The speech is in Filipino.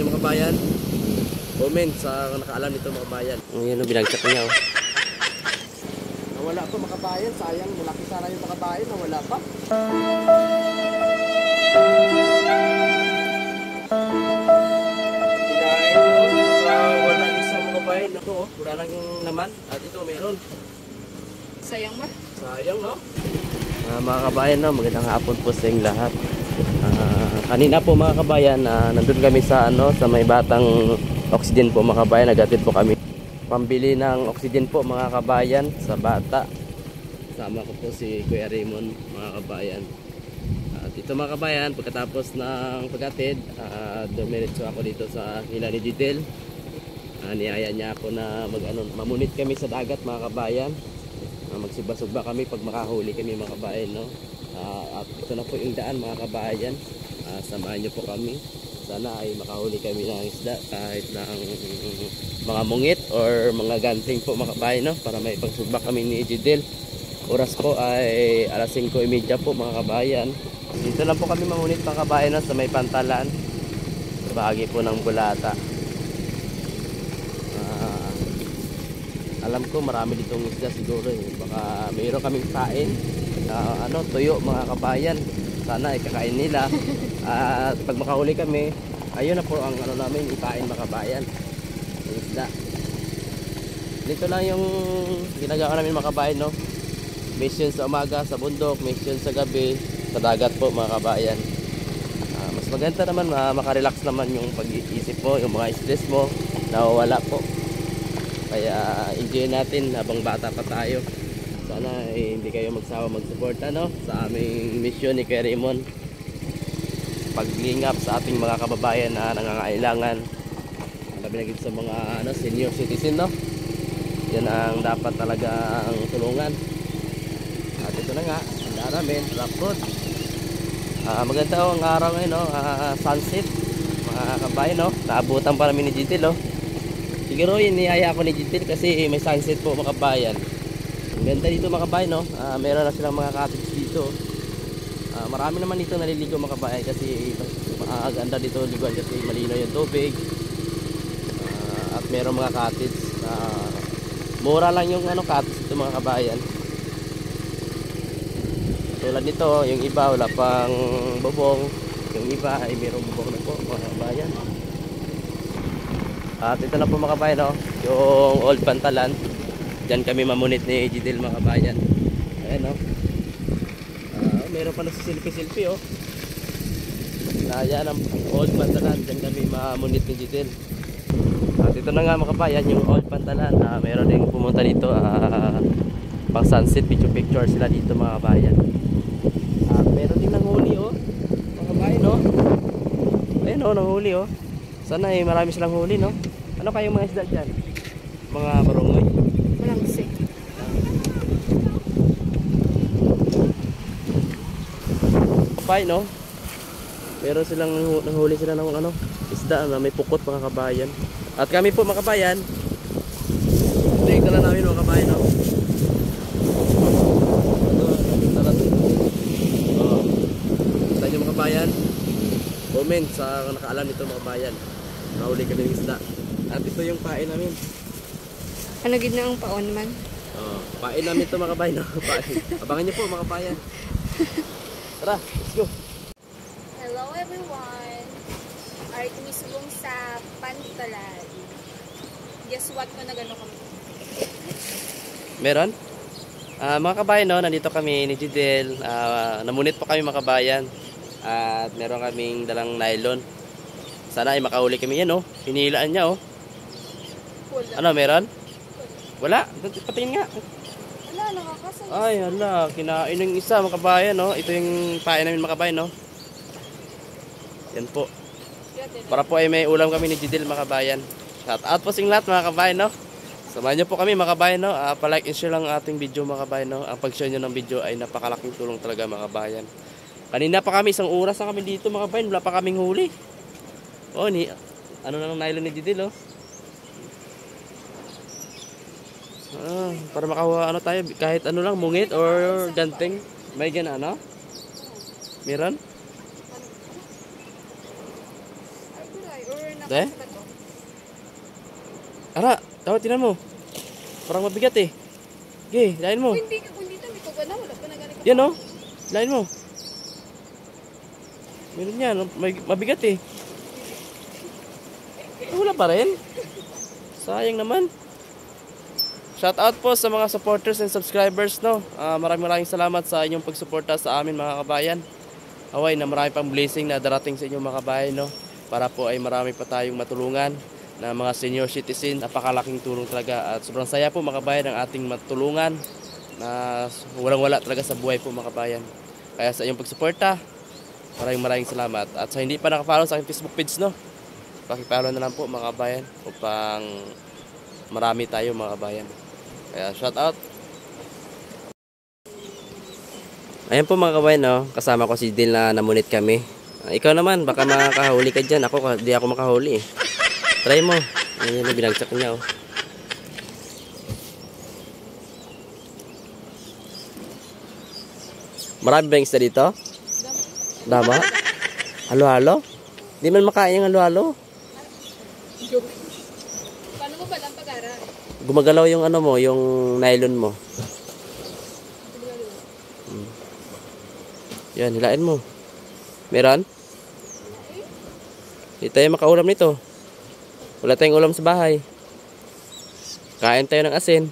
nyo mga kabayan. Comment sa nakaalam nito mga kabayan. Ayan o, binagsak niya o. Nawala pa mga kabayan. Sayang, malaki sana yung mga kabayan. Nawala pa. Kinain o. Wala isa mga kabayan. Ito o, wala lang yung laman. At ito meron. Sayang ba? Sayang no? Mga kabayan no, magandang hapon po sa inyong lahat. Kanina po mga kabayan, nandun kami sa sa may batang oxygen po mga kabayan. Nagatid po kami pambili ng oxygen po mga kabayan sa bata. Sama ko po si Kuya Raymond mga kabayan. At ito mga kabayan, pagkatapos ng paghatid, dumiretso ako dito sa Hila ni Jidel. Niyaya niya ako na mamunit kami sa dagat mga kabayan. Magsugba-sugba kami pag makahuli kami mga kabayan no. At ito na po yung daan mga kabayan. Samahan nyo po kami. Sana ay makahuli kami ng isda kahit ng mga mungit or mga ganting po mga kabayan no, para may pagsugba kami ni Jidel. Oras po ay alas 5:30 po mga kabayan. Dito lang po kami mangunit mga kabayan no, sa may pantalan sa bahagi po ng Bulata. Alam ko marami ditong isda siguro eh. Baka mayroon kaming kain tuyo mga kabayan. Sana ikakain nila. At pag makahuli kami, ayun na po ang namin ipain mga kabayan. Isda. Dito lang yung ginagawa namin mga kabayan no. Mission sa umaga sa bundok, mission sa gabi sa dagat po mga kabayan. Mas maganda naman, makarelax naman yung pag-iisip mo, yung mga stress mo nawawala po. Kaya enjoy natin habang bata pa tayo. Sana hindi kayo magsawa magsuporta no sa aming mission ni Kuya Raymond. Paglingap sa ating mga kababayan na nangangailangan. Labi na sa mga senior citizen no. Yan ang dapat talaga ang tulungan. At ito na nga, ang daan namin, rock road. Maganda ang araw ngayon no, sunset mga kabayan no. Naabutan pa namin ni Jidel no. Siguro iniyaya ako ni Jidel kasi may sunset po mga kabayan. Ang ganda dito mga kabayan no. Meron na silang mga cottage dito. Marami naman dito naliligo mga kabayan kasi ganda dito liguan kasi malinaw yung tubig. At meron mga cottage. Mura lang yung cottage dito mga kabayan. Tulad nito, yung iba wala pang bubong. Yung iba ay mayroong bubong na po mga kabayan. At ito na po mga kabayan no, yung old pantalan. Diyan kami mamunit ni Jidel mga kabayan. Ayan no. Meron pa na si selfie oh. Yan ang old pantalan. Diyan kami mamunit ni Jidel. At ito na nga mga kabayan, yung old pantalan. Meron ding pumunta dito pang sunset picture sila dito mga kabayan. At meron din nanghuli oh. Mga kabayan no. Ayan oh, nanghuli oh. Sana marami silang huli no. Ano kayong mga isda dyan? Mga barungoy? Malangsik. Kapay no? Meron silang nanghuli sila ng isda na may pukot mga kabayan. At kami po mga kabayan, tingnan na namin mga kabayan no? Sa inyo mga kabayan, comment sa nakaalam nito mga kabayan. Nahuli kami ng isda. At ito yung pain namin. Ano gid na ang paon man? Pain namin ito mga kabayan. Abangan nyo po mga kabayan. Tara, let's go. Hello everyone. Art mismong sa pantalan. Guess what ko na gano'n kami? Meron? Mga kabayan no, nandito kami ni Jidel. Namunit po kami mga kabayan. At meron kaming dalang nylon. Sana ay makahuli kami yan oh. Pinilaan niya oh. Wala. Ano meron? Wala. Patingin nga. Wala, nakakasal. Ay hala, kinain ng isa mga kabayan no. Ito yung pain namin mga kabayan no. Yan po. Para po ay may ulam kami ni Jidel mga kabayan. Shout out po sa lahat mga kabayan no. Samahan niyo po kami mga kabayan no. Pa-like and share lang ang ating video mga kabayan no. Ang pag-share niyo ng video ay napakalaking tulong talaga mga kabayan. Kanina pa kami, isang oras na kami dito mga kabayan. Wala pa kaming huli. Oh, ano na ng nylon ni Jidel oh. Para makakuha tayo kahit ano lang, mungit or ganting. May gana ano? Meron? Or Eh? nakasabat ko. Ara, tawad, tinan mo. Parang mabigat eh. Okay, lain mo. Kung hindi to, may kuga na. Wala pa na ganito. Yan oh. Lain mo. Meron yan. Mabigat eh. Wala pa rin. Sayang naman. Shout out po sa mga supporters and subscribers, no. Maraming salamat sa inyong pagsuporta sa amin, mga kabayan. Away na marami pang blessing na darating sa inyong mga kabayan, no. Para po ay marami pa tayong matulungan na mga senior citizen. Napakalaking tulong talaga at sobrang saya po, mga kabayan, ang ating matulungan na walang-wala talaga sa buhay po, mga kabayan. Kaya sa inyong pagsuporta, maraming salamat. At sa hindi pa naka-follow sa aking Facebook page, no, paki-follow na lang po, mga kabayan, upang marami tayo, mga kabayan. Kaya shout out. Ayan po, mga kabayan, no, kasama ko si Dil na namunit kami. Ikaw naman, baka makahuli ka dyan. Di ako makahuli eh. Try mo. Ayan yung binagsak niya oh. Marami ba yung isda dito? Dama? Halo-halo? Di man makain yung halo-halo. Paano mo ba lang pag-ara? Gumagalaw yung ano mo, yung nylon mo. Yan, hilain mo. Meron? Hindi tayo makaulam nito. Wala tayong ulam sa bahay. Kain tayo ng asin.